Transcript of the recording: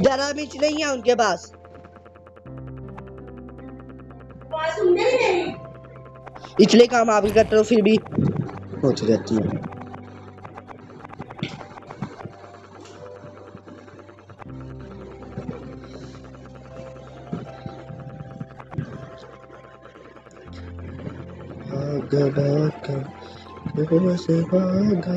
डरा मिर्च नहीं है उनके पास। इसलिए काम आप ही करते हो फिर भी होती रहती है। भागा भागा से भागा